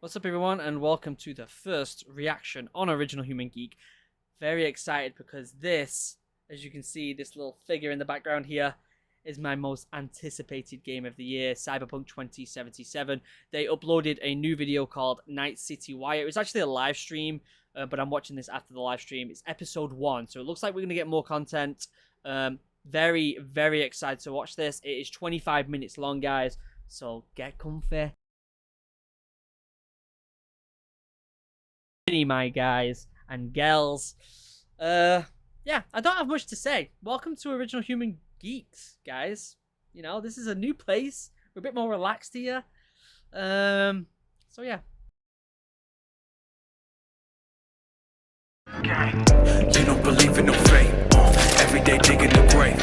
What's up everyone and welcome to the first reaction on Original Human Geek. Very excited because this, as you can see, this little figure in the background here is my most anticipated game of the year, Cyberpunk 2077. They uploaded a new video called Night City Wire. It was actually a live stream, but I'm watching this after the live stream. It's episode 1, so it looks like we're going to get more content. Very, very excited to watch this. It is 25 minutes long, guys, so get comfy. My guys and gals. Yeah, I don't have much to say. Welcome to Original Human Geeks, guys. You know, this is a new place. We're a bit more relaxed here. So yeah. You don't believe in no fate. Every day digging the grave.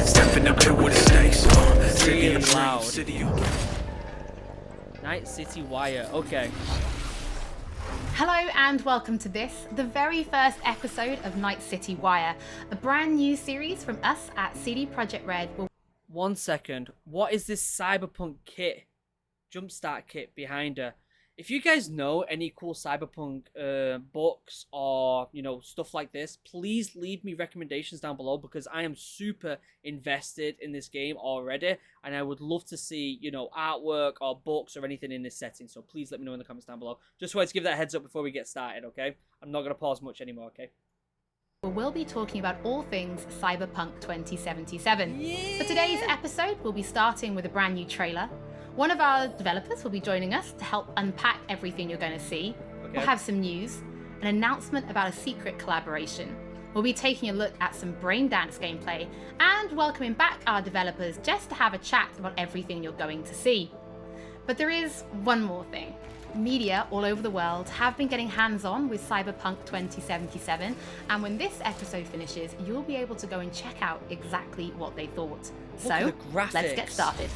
Stepping up here with the stakes. City of Loud. Night City Wire. Okay. Hello and welcome to this, the very first episode of Night City Wire, a brand new series from us at CD Projekt Red. 1 second. What is this Cyberpunk kit? Jumpstart kit behind her. If you guys know any cool Cyberpunk books or, you know, stuff like this, please leave me recommendations down below because I am super invested in this game already and I would love to see, you know, artwork or books or anything in this setting. So please let me know in the comments down below. Just wanted to give that a heads up before we get started, okay? I'm not going to pause much anymore, okay? We'll be talking about all things Cyberpunk 2077. Yeah. For today's episode, we'll be starting with a brand new trailer. One of our developers will be joining us to help unpack everything you're going to see. Okay. We'll have some news, an announcement about a secret collaboration. We'll be taking a look at some braindance gameplay and welcoming back our developers just to have a chat about everything you're going to see. But there is one more thing. Media all over the world have been getting hands-on with Cyberpunk 2077, and when this episode finishes, you'll be able to go and check out exactly what they thought. So, let's get started.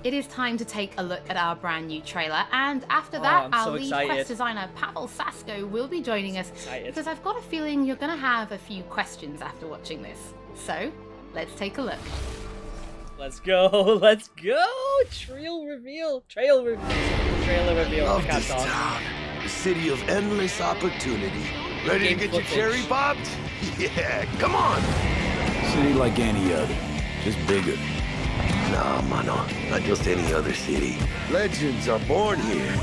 It is time to take a look at our brand new trailer, and after that, our lead quest designer Pavel Sasko will be joining us because I've got a feeling you're going to have a few questions after watching this. So, let's take a look. Let's go, let's go! Trailer reveal. Trailer reveal. Love this town. The city of endless opportunity. Ready to get your cherry popped? Yeah, come on! City like any other, just bigger. Nah, mano, not just any other city. Legends are born here.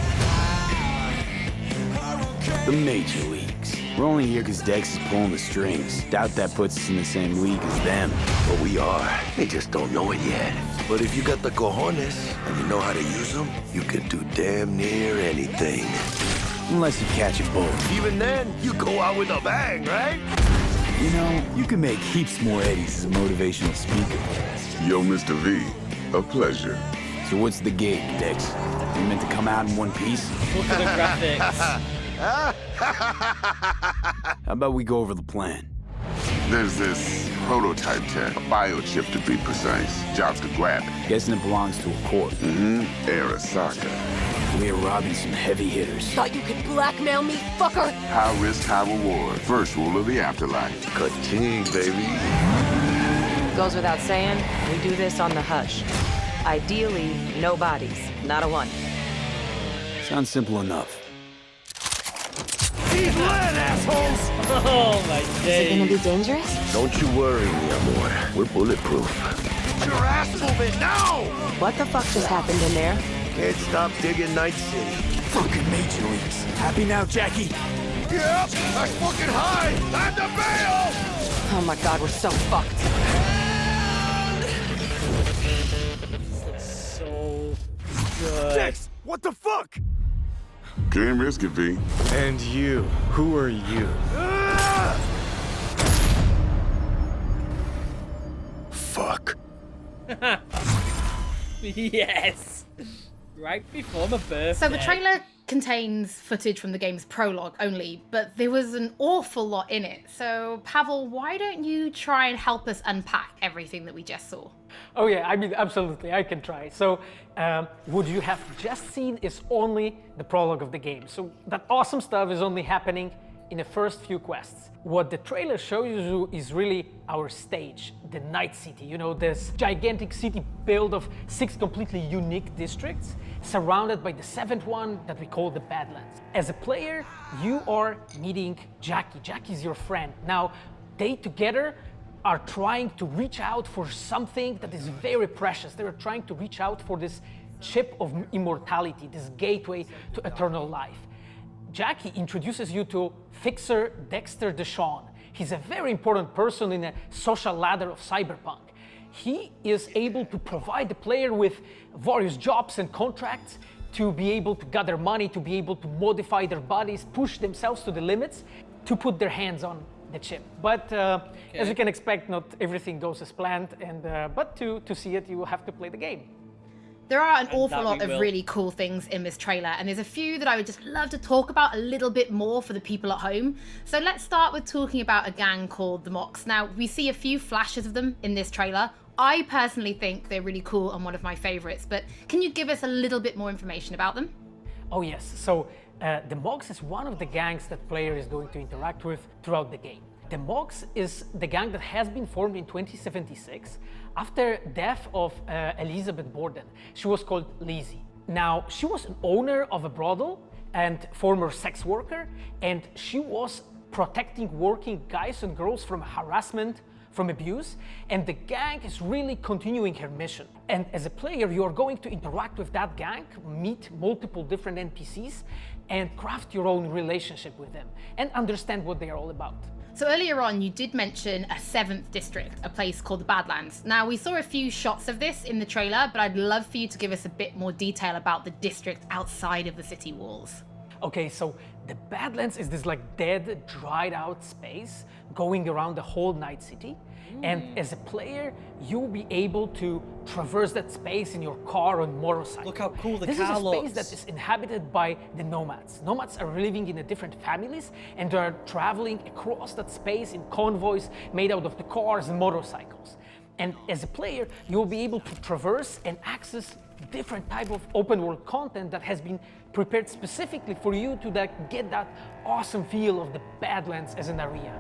The major leagues. We're only here because Dex is pulling the strings. Doubt that puts us in the same league as them. But we are. They just don't know it yet. But if you got the cojones and you know how to use them, you can do damn near anything. Unless you catch a bullet. Even then, you go out with a bang, right? You know, you can make heaps more eddies as a motivational speaker. Yo, Mr. V, a pleasure. So what's the gig, Dex? You meant to come out in one piece? Look at the graphics. How about we go over the plan? There's this prototype tech, a biochip to be precise. Jobs to grab it. Guessing it belongs to a corp. Arasaka. We're robbing some heavy hitters. Thought you could blackmail me, fucker? High risk, high reward. First rule of the afterlife. Ka-ting, baby. Goes without saying, we do this on the hush. Ideally, no bodies, not a one. Sounds simple enough. He's lead, assholes! Oh my days. Is it gonna be dangerous? Don't you worry, mi amor. We're bulletproof. Get your ass moving now! What the fuck just happened in there? Can't stop digging Night City. Fucking major leagues. Happy now, Jackie? Yep, I'm fucking high! Time to bail! Oh my god, we're so fucked. This looks so good. Dex, what the fuck? Can't risk it, V. And you, who are you? Fuck. Yes. Right before my birthday. So the trailer contains footage from the game's prologue only, but there was an awful lot in it. So Pavel, why don't you try and help us unpack everything that we just saw? Oh yeah, I mean, absolutely, I can try. So what you have just seen is only the prologue of the game. So that awesome stuff is only happening in the first few quests. What the trailer shows you is really our stage, the Night City. You know, this gigantic city built of 6 completely unique districts, surrounded by the 7th one that we call the Badlands. As a player, you are meeting Jackie. Jackie is your friend. Now, they together are trying to reach out for something that is very precious. They are trying to reach out for this chip of immortality, this gateway to eternal life. Jackie introduces you to Fixer Dexter Deshawn. He's a very important person in a social ladder of Cyberpunk. He is able to provide the player with various jobs and contracts to be able to gather money, to be able to modify their bodies, push themselves to the limits, to put their hands on the chip. But as you can expect, not everything goes as planned, and but to see it, you will have to play the game. There are an awful lot of really cool things in this trailer, and there's a few that I would just love to talk about a little bit more for the people at home. So let's start with talking about a gang called the Mox. Now, we see a few flashes of them in this trailer. I personally think they're really cool and one of my favorites, but can you give us a little bit more information about them? Oh yes, so the Mox is one of the gangs that player is going to interact with throughout the game. The Mox is the gang that has been formed in 2076 after death of Elizabeth Borden. She was called Lizzie. Now, she was an owner of a brothel and former sex worker, and she was protecting working guys and girls from harassment, from abuse, and the gang is really continuing her mission. And as a player, you are going to interact with that gang, meet multiple different NPCs, and craft your own relationship with them, and understand what they are all about. So earlier on, you did mention a 7th district, a place called the Badlands. Now, we saw a few shots of this in the trailer, but I'd love for you to give us a bit more detail about the district outside of the city walls. Okay, so the Badlands is this like dead, dried out space going around the whole Night City. And as a player, you'll be able to traverse that space in your car or motorcycle. Look how cool the this car is a looks. space that is inhabited by the nomads. Nomads are living in different families, and they're traveling across that space in convoys made out of the cars and motorcycles. And as a player, you'll be able to traverse and access different type of open world content that has been prepared specifically for you to get that awesome feel of the Badlands as an area.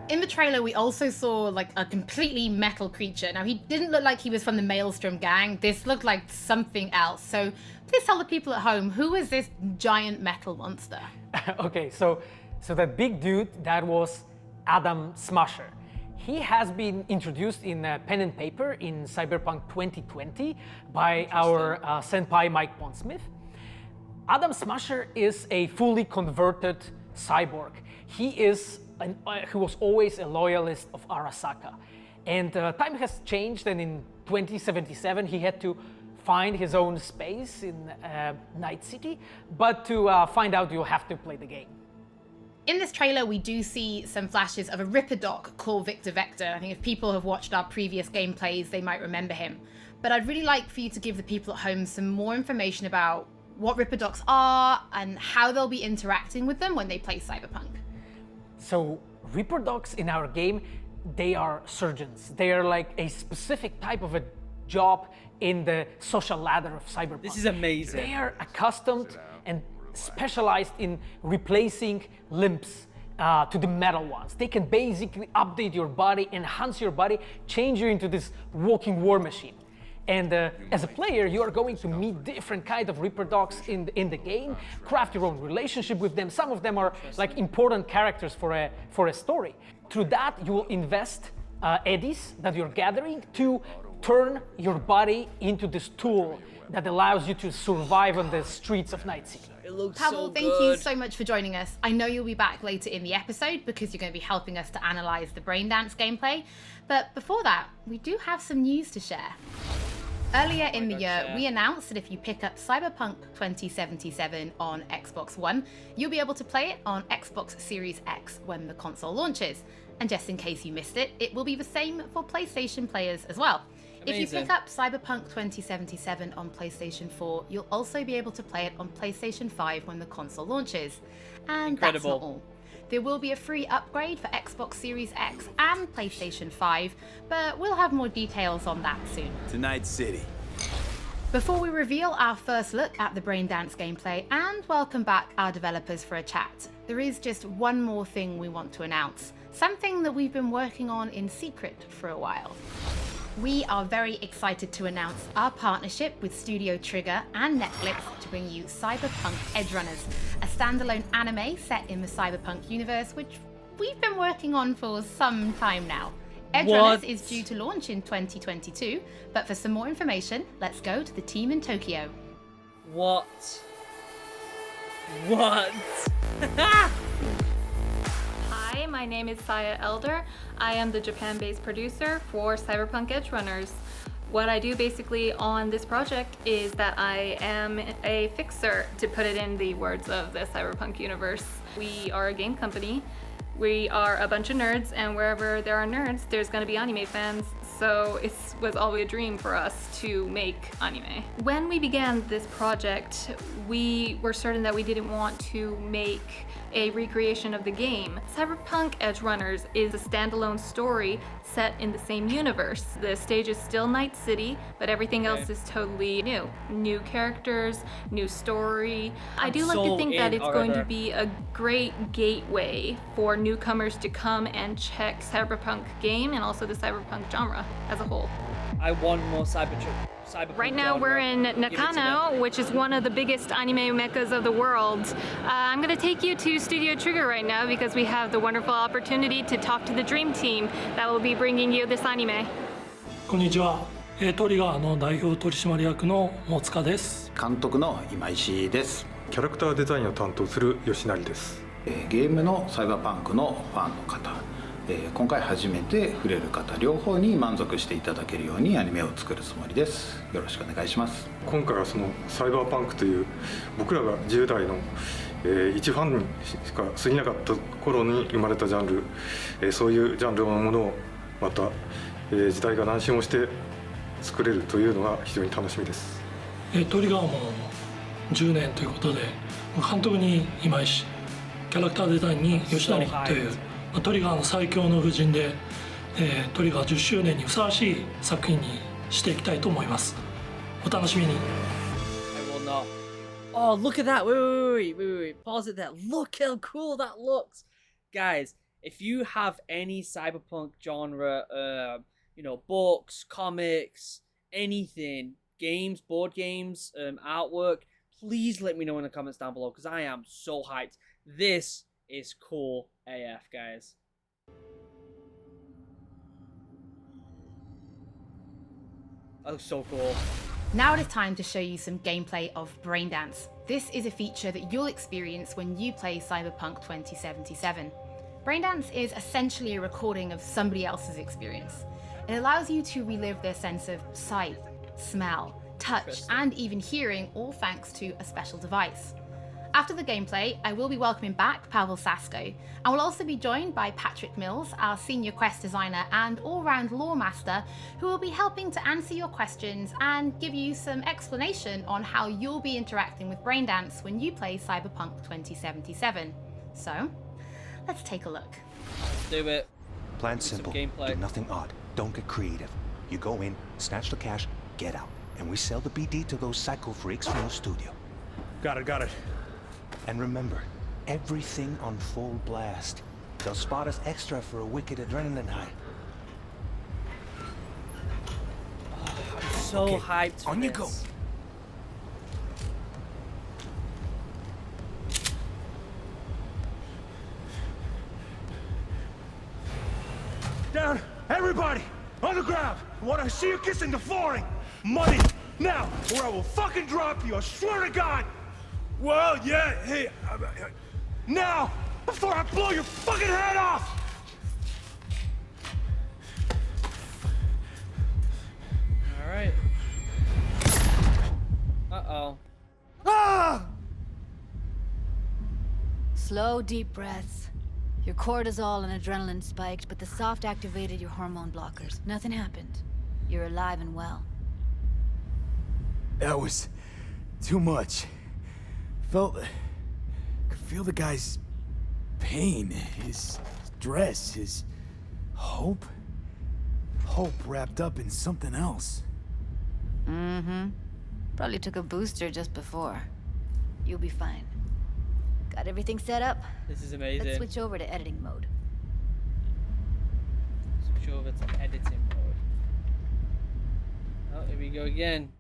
In the trailer, we also saw like a completely metal creature. Now, he didn't look like he was from the Maelstrom gang. This looked like something else. So please tell the people at home, who is this giant metal monster? Okay, so that big dude, that was Adam Smasher. He has been introduced in pen and paper in Cyberpunk 2020 by our senpai Mike Pondsmith. Adam Smasher is a fully converted cyborg. He was always a loyalist of Arasaka. And time has changed, and in 2077 he had to find his own space in Night City. But to find out, you'll have to play the game. In this trailer, we do see some flashes of a Ripper Doc called Victor Vector. I think if people have watched our previous gameplays, they might remember him. But I'd really like for you to give the people at home some more information about what Ripper Docs are and how they'll be interacting with them when they play Cyberpunk. So Ripper Docs in our game, they are surgeons. They are like a specific type of a job in the social ladder of Cyberpunk. This is amazing. They are accustomed and specialized in replacing limbs to the metal ones. They can basically update your body, enhance your body, change you into this walking war machine. And as a player, you are going to meet different kind of Ripper Docs in the game, craft your own relationship with them. Some of them are like important characters for a story. Through that, you will invest eddies that you're gathering to turn your body into this tool that allows you to survive on the streets of Night City. It looks Pavel, so thank you so much for joining us. I know you'll be back later in the episode because you're going to be helping us to analyze the Braindance gameplay. But before that, we do have some news to share. Earlier in the year, we announced that if you pick up Cyberpunk 2077 on Xbox One, you'll be able to play it on Xbox Series X when the console launches. And just in case you missed it, it will be the same for PlayStation players as well. If you pick up Cyberpunk 2077 on PlayStation 4, you'll also be able to play it on PlayStation 5 when the console launches. And that's not all. There will be a free upgrade for Xbox Series X and PlayStation 5, but we'll have more details on that soon. To Night City. Before we reveal our first look at the Braindance gameplay and welcome back our developers for a chat, there is just one more thing we want to announce, something that we've been working on in secret for a while. We are very excited to announce our partnership with Studio Trigger and Netflix to bring you Cyberpunk Edgerunners, a standalone anime set in the Cyberpunk universe, which we've been working on for some time now. Edgerunners is due to launch in 2022, but for some more information, let's go to the team in Tokyo. What? Hi, my name is Saya Elder. I am the Japan-based producer for Cyberpunk Edgerunners. What I do basically on this project is that I am a fixer, to put it in the words of the Cyberpunk universe. We are a game company. We are a bunch of nerds, and wherever there are nerds, there's gonna be anime fans, so it was always a dream for us to make anime. When we began this project, we were certain that we didn't want to make a recreation of the game. Cyberpunk Edgerunners is a standalone story set in the same universe. The stage is still Night City, but everything else is totally new. New characters, new story. I do like to think that it's going to be a great gateway for newcomers to come and check Cyberpunk game and also the Cyberpunk genre as a whole. I want more Cyberpunk. Right now we're in Nakano, which is one of the biggest anime meccas of the world. I'm going to take you to Studio Trigger right now because we have the wonderful opportunity to talk to the dream team that will be bringing you this anime. こんにちは。トリガーの代表取締役の大塚です。監督の今石です。キャラクターデザインを担当する吉成です。ゲームのサイバーパンクのファンの方、今回初めて触れる方両方に満足していただけるようにアニメを作るつもりです。よろしくお願いします。今回はそのサイバーパンクという僕らが10代の一ファンにしか過ぎなかった頃に生まれたジャンル、そういうジャンルのものをまた、時代が南進をして作れるというのが非常に楽しみです。トリガーも10年ということで、監督に今石、キャラクターデザインに吉成というトリガーの最強の布陣で、トリガー10周年にふさわしい作品にしていきたいと思います。お楽しみに。Oh, look at that! Wait! Pause it there. Look how cool that looks, guys. If you have any cyberpunk genre, books, comics, anything, games, board games, artwork, please let me know in the comments down below because I am so hyped. This is cool AF, guys. That looks so cool. Now it is time to show you some gameplay of Braindance. This is a feature that you'll experience when you play Cyberpunk 2077. Braindance is essentially a recording of somebody else's experience. It allows you to relive their sense of sight, smell, touch, and even hearing, all thanks to a special device. After the gameplay, I will be welcoming back Pavel Sasko, and will also be joined by Patrick Mills, our senior quest designer and all-round lore master, who will be helping to answer your questions and give you some explanation on how you'll be interacting with Braindance when you play Cyberpunk 2077. So, let's take a look. Let's do it. Plan simple. Do nothing odd. Don't get creative. You go in, snatch the cash, get out, and we sell the BD to those psycho freaks from the studio. Got it. And remember, everything on full blast. They'll spot us extra for a wicked adrenaline high. I'm so hyped for on this. You go. Down, everybody, on the ground. I want to see you kissing the flooring. Money, now, or I will fucking drop you, I swear to God. Well, yeah, hey, now, before I blow your fucking head off! Alright. Uh-oh. Ah! Slow, deep breaths. Your cortisol and adrenaline spiked, but the soft activated your hormone blockers. Nothing happened. You're alive and well. That was too much. Could feel the guy's pain, his stress, his hope. Hope wrapped up in something else. Mm-hmm. Probably took a booster just before. You'll be fine. Got everything set up? This is amazing. Let's switch over to editing mode. Switch over to editing mode. Oh, here we go again.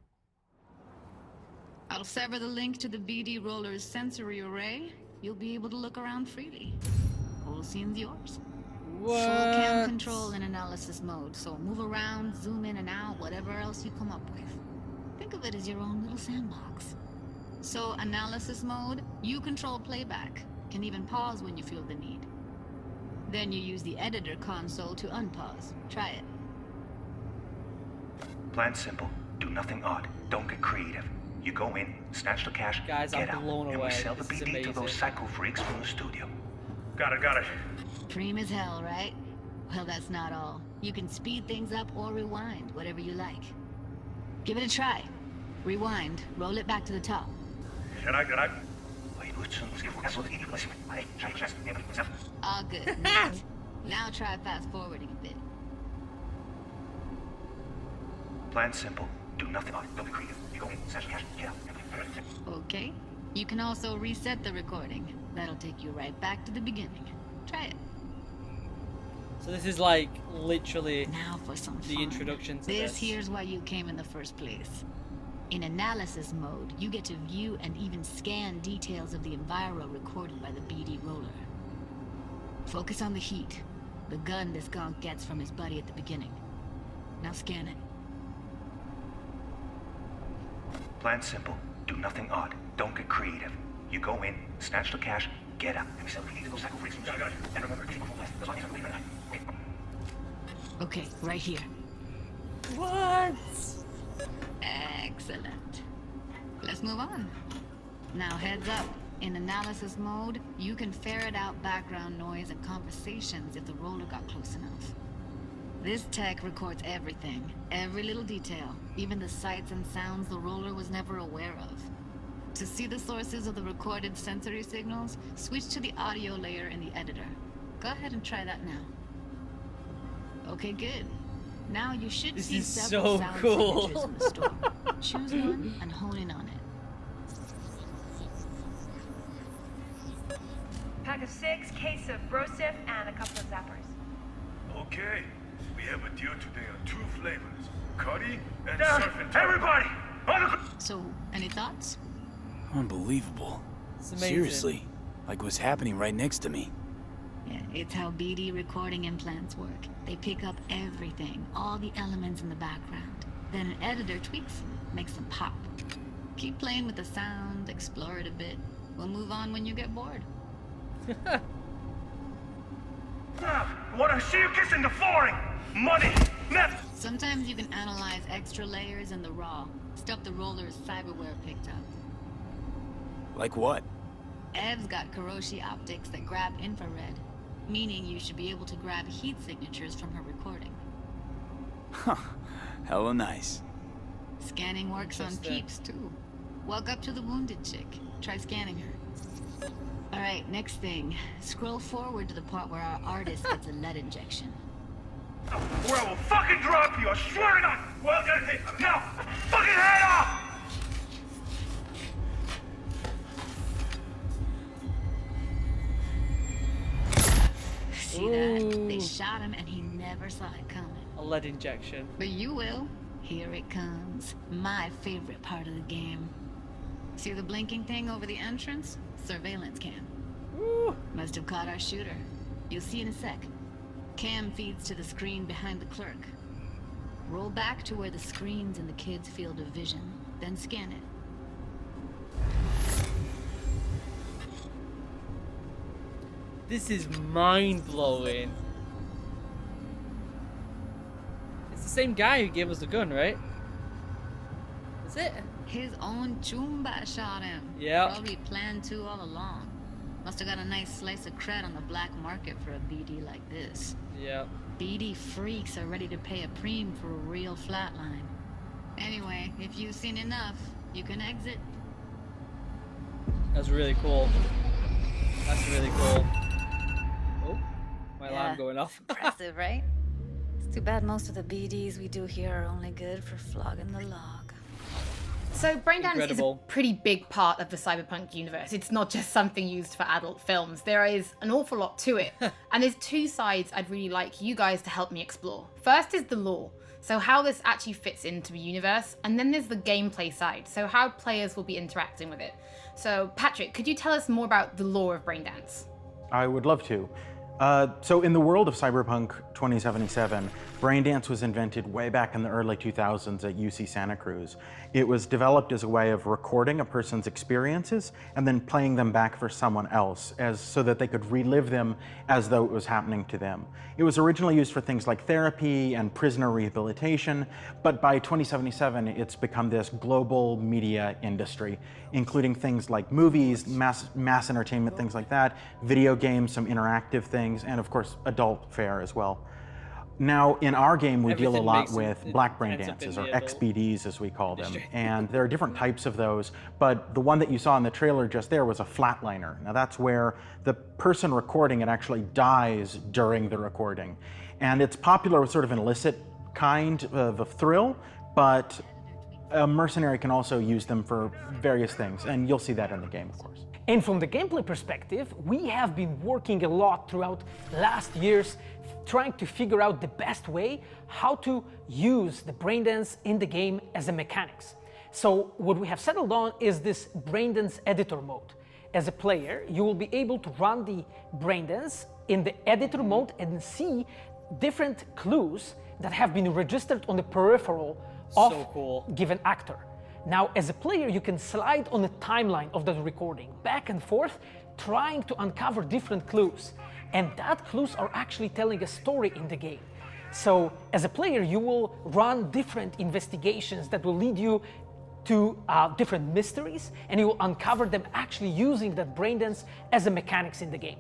I'll sever the link to the BD Roller's sensory array. You'll be able to look around freely. Whole scene's yours. What? Full cam control in analysis mode, so move around, zoom in and out, whatever else you come up with. Think of it as your own little sandbox. So analysis mode, you control playback. Can even pause when you feel the need. Then you use the editor console to unpause. Try it. Plan simple. Do nothing odd. Don't get creative. You go in, snatch the cash, Guys, get I'm out, blown and we away. sell the This is BD to those amazing. psycho freaks from the studio. Got it. Preem as hell, right? Well, that's not all. You can speed things up or rewind, whatever you like. Give it a try. Rewind, roll it back to the top. Can I? All good. Neat. Now try fast forwarding a bit. Plan simple. Do nothing odd. Don't get creative. You go in, snatch the cash, get out. Okay. You can also reset the recording. That'll take you right back to the beginning. Try it. So this is like literally Now for some the fun. introduction to This this. here's why you came in the first place. In analysis mode, you get to view and even scan details of the enviro recorded by the BD Roller. Focus on the heat, the gun this gonk gets from his buddy at the beginning. Now scan it. Plan simple. Do nothing odd. Don't get creative. You go in, snatch the cash, get out, and we sell the BD to those psycho freaks from the studio. And remember, keep on left. That's why you leave it at night. Okay, right here. What? Excellent. Let's move on. Now heads up. In analysis mode, you can ferret out background noise and conversations if the roller got close enough. This tech records everything, every little detail, even the sights and sounds the roller was never aware of. To see the sources of the recorded sensory signals, switch to the audio layer in the editor. Go ahead and try that now. Okay, good. Now you should This see is several so sound cool. signatures in the store. Choose one and hone in on it. Pack of 6, case of Brosif, and a couple of zappers. Okay. We have a deal today on 2 flavors. Cuddy and Down, surf and turf. everybody! So, any thoughts? Unbelievable. It's amazing. Seriously, like what's happening right next to me. Yeah, it's how BD recording implants work. They pick up everything, all the elements in the background. Then an editor tweaks them, makes them pop. Keep playing with the sound, explore it a bit. We'll move on when you get bored. Wanna see you kissing the flooring? Money! Net! Sometimes you can analyze extra layers in the raw, stuff the roller's cyberware picked up. Like what? Ev's got Kiroshi optics that grab infrared, meaning you should be able to grab heat signatures from her recording. Huh. Hella nice. Scanning works on peeps, too. Walk up to the wounded chick. Try scanning her. Alright, next thing. Scroll forward to the part where our artist gets a lead injection. Or I will fucking drop you, I swear to God! Well, hey, now! Fucking head off! See that? They shot him and he never saw it coming. A lead injection. But you will. Here it comes. My favorite part of the game. See the blinking thing over the entrance? Surveillance cam. Must have caught our shooter. You'll see in a sec. Cam feeds to the screen behind the clerk. Roll back to where the screen's in the kid's field of vision, then scan it. This is mind-blowing. It's the same guy who gave us the gun, right? Is it? His own Chumba shot him. Yep. Probably planned to all along. Must have got a nice slice of cred on the black market for a BD like this. Yep. BD freaks are ready to pay a preem for a real flatline. Anyway, if you've seen enough, you can exit. That's really cool. That's really cool. Oh, my alarm going off. Impressive, right? It's too bad most of the BDs we do here are only good for flogging the log. So Braindance is a Incredible. pretty big part of the Cyberpunk universe. It's not just something used for adult films. There is an awful lot to it. And there's two sides I'd really like you guys to help me explore. First is the lore, so how this actually fits into the universe. And then there's the gameplay side, so how players will be interacting with it. So Patrick, could you tell us more about the lore of Braindance? I would love to. So in the world of Cyberpunk 2077, Braindance was invented way back in the early 2000s at UC Santa Cruz. It was developed as a way of recording a person's experiences and then playing them back for someone else so that they could relive them as though it was happening to them. It was originally used for things like therapy and prisoner rehabilitation, but by 2077, it's become this global media industry, including things like movies, mass entertainment, things like that, video games, some interactive things, and of course, adult fare as well. Now, in our game, we deal a lot with black brain dances, or XBDs as we call them, and there are different types of those, but the one that you saw in the trailer just there was a flatliner. Now that's where the person recording it actually dies during the recording. And it's popular with sort of an illicit kind of a thrill, but a mercenary can also use them for various things, and you'll see that in the game, of course. And from the gameplay perspective, we have been working a lot throughout last years trying to figure out the best way how to use the braindance in the game as a mechanics. So what we have settled on is this braindance editor mode. As a player, you will be able to run the braindance in the editor mode and see different clues that have been registered on the peripheral of given actor. Now, as a player, you can slide on the timeline of that recording, back and forth, trying to uncover different clues. And that clues are actually telling a story in the game. So, as a player, you will run different investigations that will lead you to different mysteries, and you will uncover them actually using that braindance as a mechanics in the game.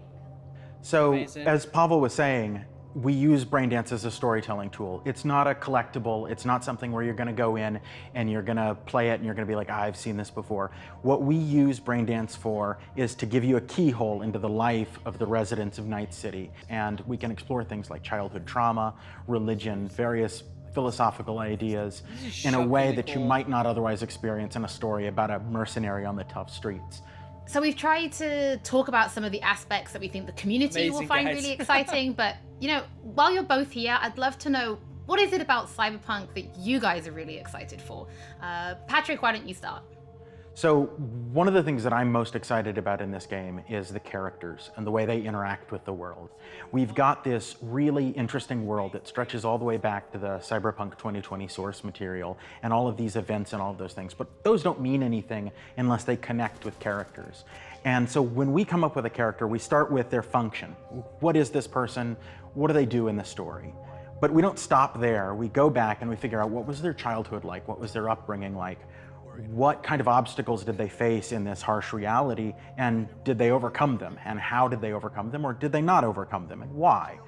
So, as Pavel was saying, we use Braindance as a storytelling tool. It's not a collectible. It's not something where you're going to go in and you're going to play it and you're going to be like, I've seen this before. What we use Braindance for is to give you a keyhole into the life of the residents of Night City. And we can explore things like childhood trauma, religion, various philosophical ideas in a way that you might not otherwise experience in a story about a mercenary on the tough streets. So we've tried to talk about some of the aspects that we think the community will find really exciting, but you know, while you're both here, I'd love to know, what is it about Cyberpunk that you guys are really excited for? Patrick, why don't you start? So one of the things that I'm most excited about in this game is the characters and the way they interact with the world. We've got this really interesting world that stretches all the way back to the Cyberpunk 2020 source material and all of these events and all of those things, but those don't mean anything unless they connect with characters. And so when we come up with a character, we start with their function. What is this person? What do they do in the story? But we don't stop there. We go back and we figure out, what was their childhood like? What was their upbringing like? What kind of obstacles did they face in this harsh reality, and did they overcome them? And how did they overcome them, or did they not overcome them, and why?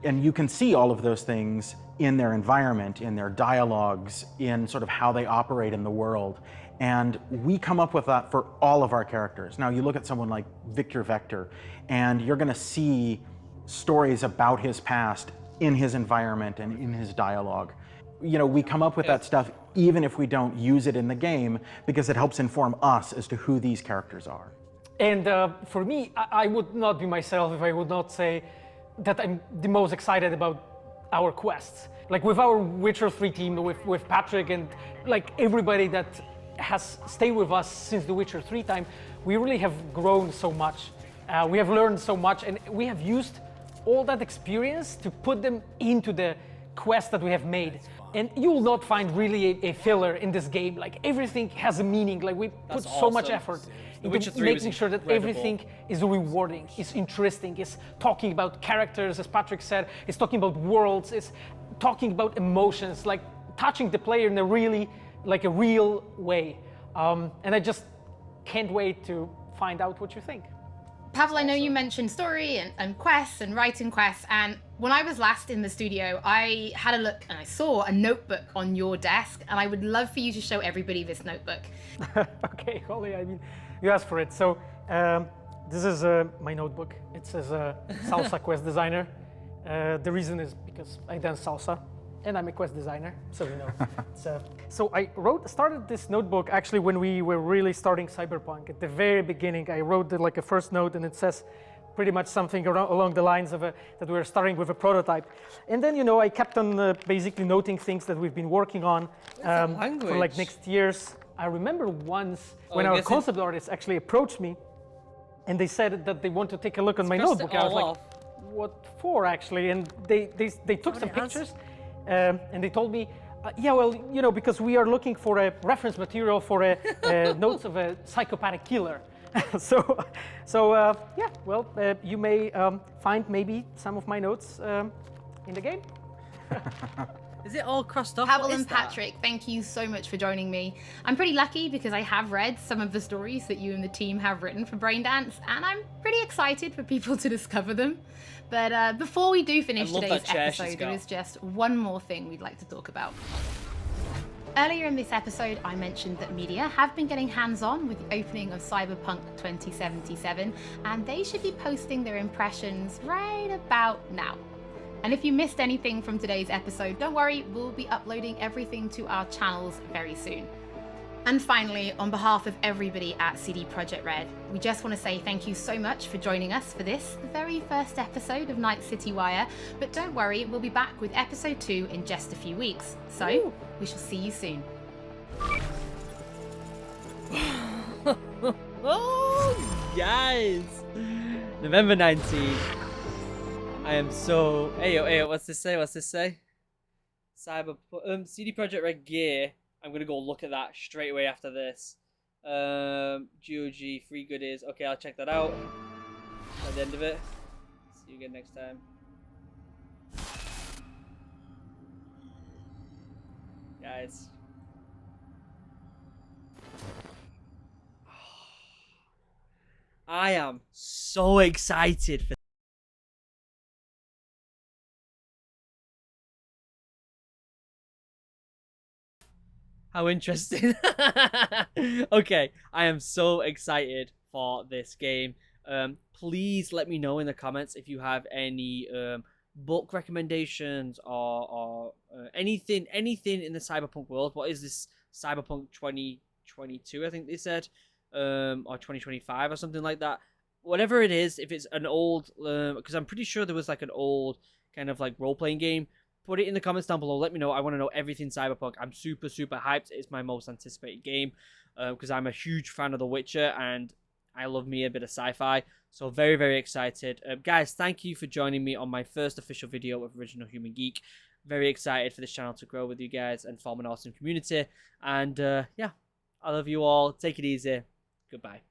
And you can see all of those things in their environment, in their dialogues, in sort of how they operate in the world. And we come up with that for all of our characters. Now, you look at someone like Victor Vector, and you're going to see stories about his past in his environment and in his dialogue. You know, we come up with that stuff even if we don't use it in the game, because it helps inform us as to who these characters are. And for me, I would not be myself if I would not say that I'm the most excited about our quests. Like with our Witcher 3 team, with Patrick and like everybody that has stayed with us since the Witcher 3 time, we really have grown so much. We have learned so much, and we have used all that experience to put them into the quest that we have made. And you will not find really a filler in this game. Like everything has a meaning. Like we put so much effort into making sure that everything is rewarding, is interesting, is talking about characters, as Patrick said, is talking about worlds, is talking about emotions, like touching the player in a really, like a real way. And I just can't wait to find out what you think. Pavel, I know you mentioned story and quests and writing quests, and when I was last in the studio, I had a look and I saw a notebook on your desk, and I would love for you to show everybody this notebook. Okay, Holly, I mean, you asked for it. So this is my notebook. It says Salsa Quest Designer. The reason is because I dance salsa. and I'm a quest designer, so you know. So I started this notebook actually when we were really starting Cyberpunk. At the very beginning, I wrote like a first note, and it says pretty much something along the lines of that we were starting with a prototype. And then, you know, I kept on basically noting things that we've been working on for like next years. I remember once when our concept artists actually approached me, and they said that they want to take a look on my notebook. I was like, what for actually? And they took some pictures and they told me, yeah, well, you know, because we are looking for a reference material for notes of a psychopathic killer. so yeah, well, you may find maybe some of my notes in the game. Is it all crossed off? Pavel and Patrick, thank you so much for joining me. I'm pretty lucky because I have read some of the stories that you and the team have written for Braindance, and I'm pretty excited for people to discover them. But before we do finish today's episode, there is just one more thing we'd like to talk about. Earlier in this episode, I mentioned that media have been getting hands-on with the opening of Cyberpunk 2077, and they should be posting their impressions right about now. And if you missed anything from today's episode, don't worry, we'll be uploading everything to our channels very soon. And finally, on behalf of everybody at CD Projekt Red, we just want to say thank you so much for joining us for this, the very first episode of Night City Wire. But don't worry, we'll be back with episode 2 in just a few weeks. So, we shall see you soon. Oh, guys! November 19th. I am so... Hey, what's this say? CD Projekt Red gear. I'm gonna go look at that straight away after this. GOG, free goodies. Okay, I'll check that out at the end of it. See you again next time. Guys. I am so excited for how interesting. Okay, I am so excited for this game. Please let me know in the comments if you have any book recommendations or anything in the Cyberpunk world. What is this? Cyberpunk 2022, I think they said, or 2025 or something like that. Whatever it is, if it's an old, because I'm pretty sure there was like an old kind of like role-playing game. Put it in the comments down below. Let me know. I want to know everything Cyberpunk. I'm super, super hyped. It's my most anticipated game because I'm a huge fan of The Witcher and I love me a bit of sci-fi. So very, very excited. Guys, thank you for joining me on my first official video of Original Human Geek. Very excited for this channel to grow with you guys and form an awesome community. And yeah, I love you all. Take it easy. Goodbye.